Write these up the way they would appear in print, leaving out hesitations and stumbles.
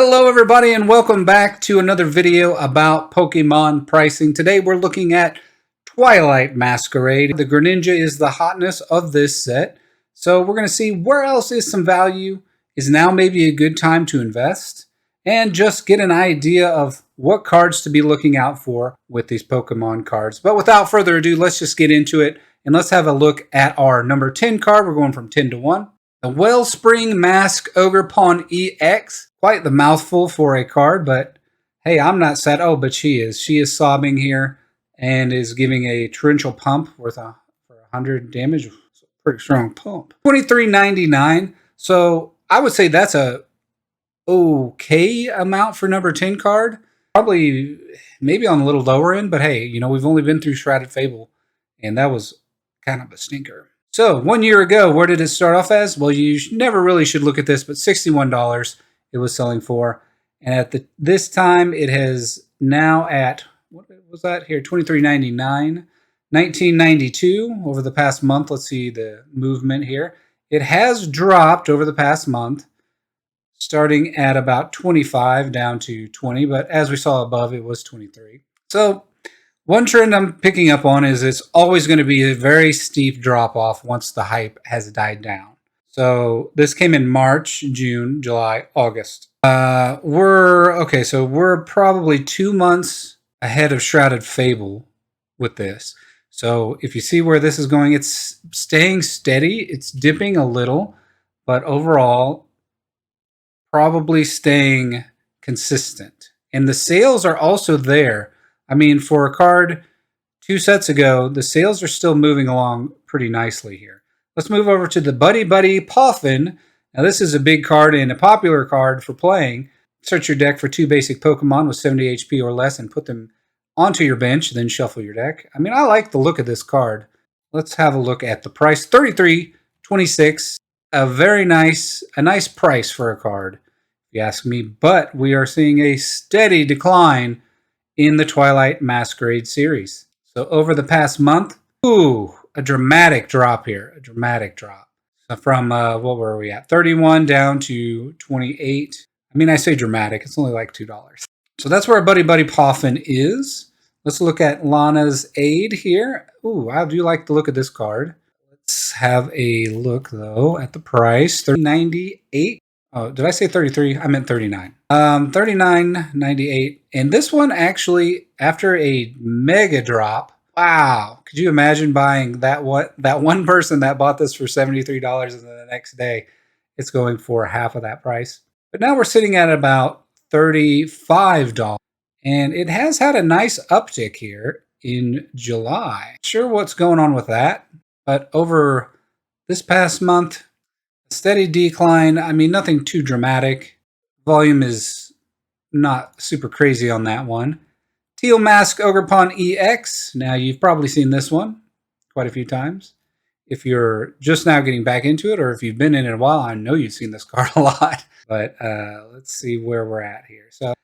Hello everybody and welcome back to another video about Pokemon pricing. Today we're looking at Twilight Masquerade. The Greninja is the hotness of this set. So we're going to see where else is some value, is now maybe a good time to invest, and just get an idea of what cards to be looking out for with these Pokemon cards. But without further ado, let's just get into it and let's have a look at our number 10 card. We're going from 10 to 1. The Wellspring Mask Ogerpon EX. Quite the mouthful for a card, but hey, I'm not sad. Oh, but she is. She is sobbing here and is giving a torrential pump for 100 damage. It's a pretty strong pump. $23.99. So I would say that's a okay amount for number 10 card. Probably maybe on a little lower end, but hey, you know, we've only been through Shrouded Fable, and that was kind of a stinker. So 1 year ago, where did it start off as? Well, you never really should look at this, but $61 it was selling for. And at this time, it has now at, what was that here? $23.99. $19.92 over the past month. Let's see the movement here. It has dropped over the past month, starting at about 25 down to 20. But as we saw above, it was 23. So one trend I'm picking up on is it's always going to be a very steep drop off once the hype has died down. So this came in March, June, July, August. We're probably 2 months ahead of Shrouded Fable with this. So if you see where this is going, it's staying steady. It's dipping a little, but overall, probably staying consistent. And the sales are also there. I mean, for a card 2 sets ago, the sales are still moving along pretty nicely here. Let's move over to the Buddy Buddy Poffin. Now this is a big card and a popular card for playing. Search your deck for 2 basic Pokemon with 70 HP or less and put them onto your bench, then shuffle your deck. I mean, I like the look of this card. Let's have a look at the price. $33.26. A nice price for a card, if you ask me. But we are seeing a steady decline in the Twilight Masquerade series. So over the past month, a dramatic drop here. A dramatic drop. So from, what were we at? 31 down to 28. I mean, I say dramatic. It's only like $2. So that's where Buddy Buddy Poffin is. Let's look at Lana's Aid here. Ooh, I do like the look of this card. Let's have a look, though, at the price. $30.98. Oh, did I say 33? I meant 39. $39.98. And this one actually, after a mega drop, wow. Could you imagine buying that one person that bought this for $73 and the next day it's going for half of that price? But now we're sitting at about $35. And it has had a nice uptick here in July. Not sure what's going on with that, but over this past month, a steady decline. I mean, nothing too dramatic. Volume is not super crazy on that one. Teal Mask Ogerpon EX. Now, you've probably seen this one quite a few times. If you're just now getting back into it, or if you've been in it a while, I know you've seen this card a lot. But let's see where we're at here. So,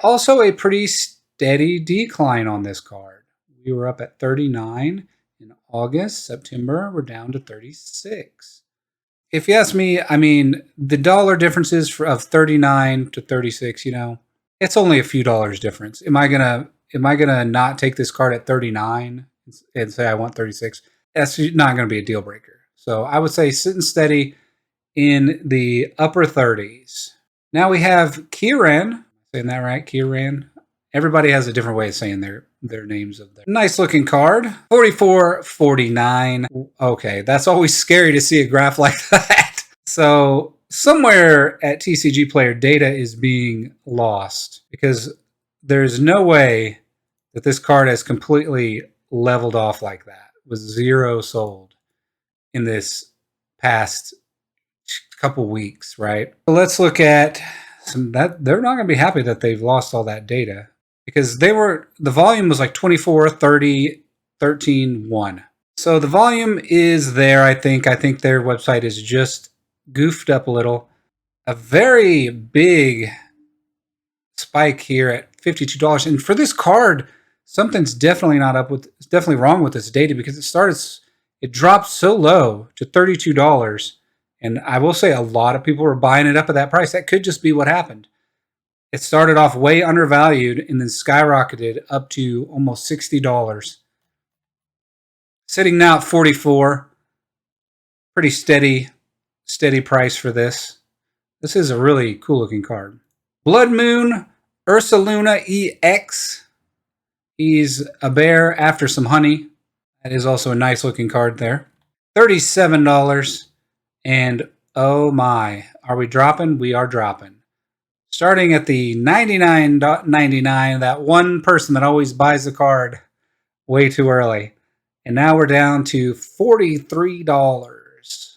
also a pretty steady decline on this card. We were up at 39 in August. September, we're down to 36. If you ask me, I mean, the dollar differences of 39 to 36, you know, it's only a few dollars difference. Am I gonna not take this card at 39 and say I want 36? That's not gonna be a deal breaker. So I would say sitting steady in the upper 30s. Now we have Kieran. Saying that right? Kieran. Everybody has a different way of saying their names of their nice looking card. $44.49. Okay, that's always scary to see a graph like that. So somewhere at TCG Player, data is being lost because there's no way that this card has completely leveled off like that with 0 sold in this past couple weeks, right? So let's look at that. They're not going to be happy that they've lost all that data because the volume was like 24, 30, 13, 1. So the volume is there, I think. I think their website is just goofed up a little. A very big spike here at $52. And for this card, something's definitely it's definitely wrong with this data because it dropped so low to $32. And I will say a lot of people were buying it up at that price. That could just be what happened. It started off way undervalued and then skyrocketed up to almost $60. Sitting now at 44. Pretty steady price for this. This is a really cool looking card. Blood Moon Ursaluna EX. He's a bear after some honey. That is also a nice looking card there. $37. And oh my, are we dropping? We are dropping. Starting at the $99.99, that one person that always buys the card way too early. And now we're down to $43.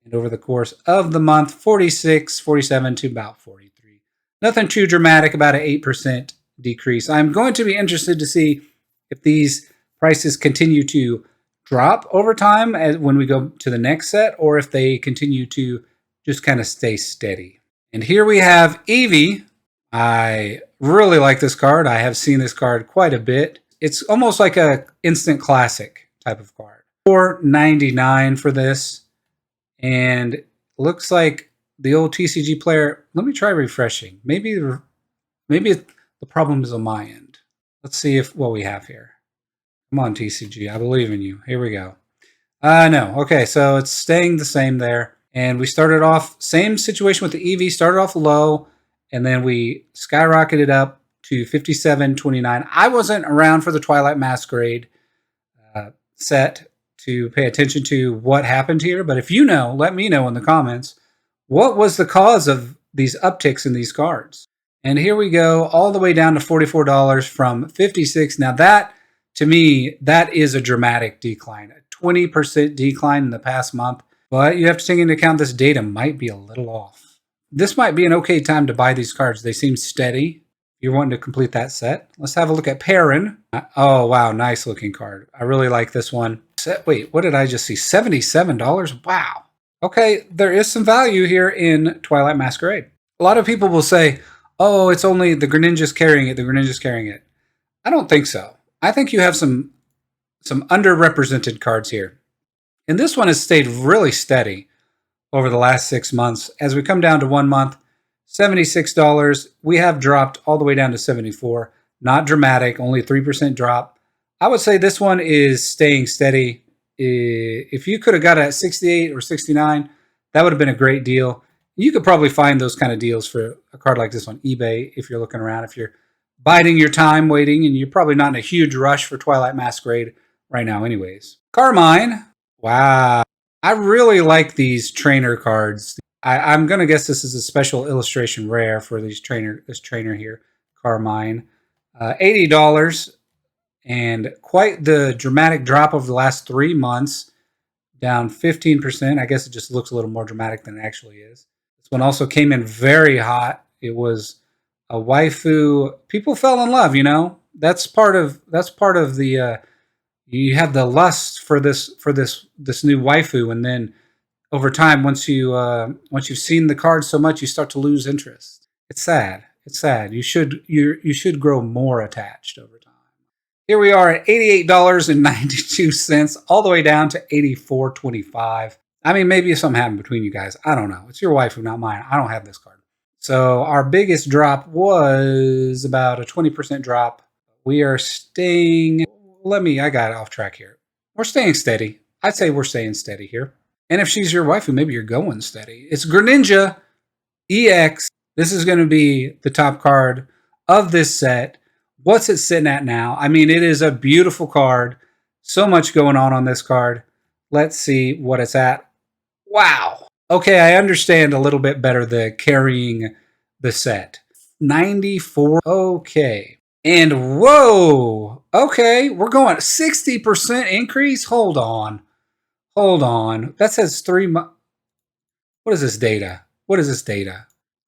And over the course of the month, 46, 47 to about 43. Nothing too dramatic, about an 8% decrease. I'm going to be interested to see if these prices continue to drop over time as when we go to the next set, or if they continue to just kind of stay steady. And here we have Eevee. I really like this card. I have seen this card quite a bit. It's almost like a instant classic type of card. $4.99 for this. And looks like the old TCG player. Let me try refreshing. Maybe the problem is on my end. Let's see what we have here. Come on, TCG. I believe in you. Here we go. No. Okay, so it's staying the same there. And we started off, same situation with the Eevee, started off low, and then we skyrocketed up to $57.29. I wasn't around for the Twilight Masquerade set to pay attention to what happened here, but if you know, let me know in the comments. What was the cause of these upticks in these cards? And here we go, all the way down to $44 from $56. Now that, to me, that is a dramatic decline, a 20% decline in the past month. But you have to take into account this data might be a little off. This might be an okay time to buy these cards. They seem steady. You're wanting to complete that set. Let's have a look at Perrin. Oh, wow, nice looking card. I really like this one. Wait, what did I just see? $77? Wow. Okay, there is some value here in Twilight Masquerade. A lot of people will say, oh, it's only the Greninja's carrying it, the Greninja's carrying it. I don't think so. I think you have some underrepresented cards here. And this one has stayed really steady over the last 6 months. As we come down to 1 month, $76. We have dropped all the way down to $74. Not dramatic, only a 3% drop. I would say this one is staying steady. If you could have got it at 68 or 69, that would have been a great deal. You could probably find those kind of deals for a card like this on eBay if you're looking around. If you're biding your time waiting, and you're probably not in a huge rush for Twilight Masquerade right now anyways. Carmine. Wow. I really like these trainer cards. I'm going to guess this is a special illustration rare for this trainer here, Carmine. $80, and quite the dramatic drop over the last 3 months, down 15%. I guess it just looks a little more dramatic than it actually is. This one also came in very hot. It was a waifu. People fell in love, you know. That's part of the you have the lust for this new waifu, and then over time, once you've seen the card so much, you start to lose interest. It's sad. It's sad. You should grow more attached over time. Here we are at $88.92, all the way down to $84.25. I mean, maybe something happened between you guys. I don't know. It's your waifu, not mine. I don't have this card. So our biggest drop was about a 20% drop. We are staying. I got off track here. We're staying steady. I'd say we're staying steady here. And if she's your waifu, maybe you're going steady. It's Greninja EX. This is going to be the top card of this set. What's it sitting at now? I mean, it is a beautiful card. So much going on this card. Let's see what it's at. Wow. Okay, I understand a little bit better the carrying the set. 94. Okay. And whoa. Okay, we're going 60% increase. Hold on. That says 3 months. What is this data?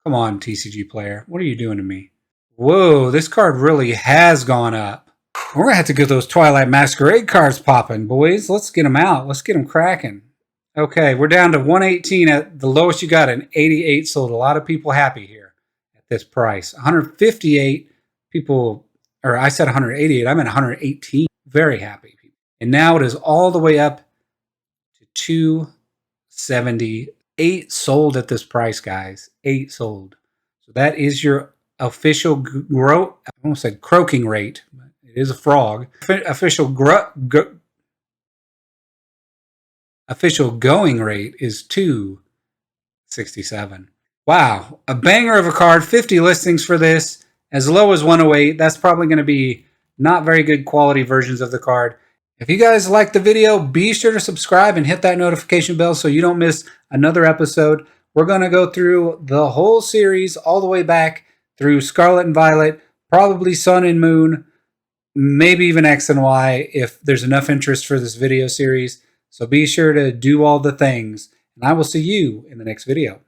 Come on, TCG player. What are you doing to me? Whoa, this card really has gone up. We're going to have to get those Twilight Masquerade cards popping, boys. Let's get them out. Let's get them cracking. Okay, we're down to 118 at the lowest you got, an 88 sold. A lot of people happy here at this price. 158 people, or I said 188. I'm at 118. Very happy people. And now it is all the way up to 278 sold at this price, guys. 8 sold. So that is your official I almost said croaking rate. It is a frog. Official going rate is 267. Wow, a banger of a card. 50 listings for this, as low as 108. That's probably going to be not very good quality versions of the card. If you guys liked the video, be sure to subscribe and hit that notification bell so you don't miss another episode. We're going to go through the whole series all the way back through Scarlet and Violet, probably Sun and Moon, maybe even X and Y if there's enough interest for this video series. So be sure to do all the things, and I will see you in the next video.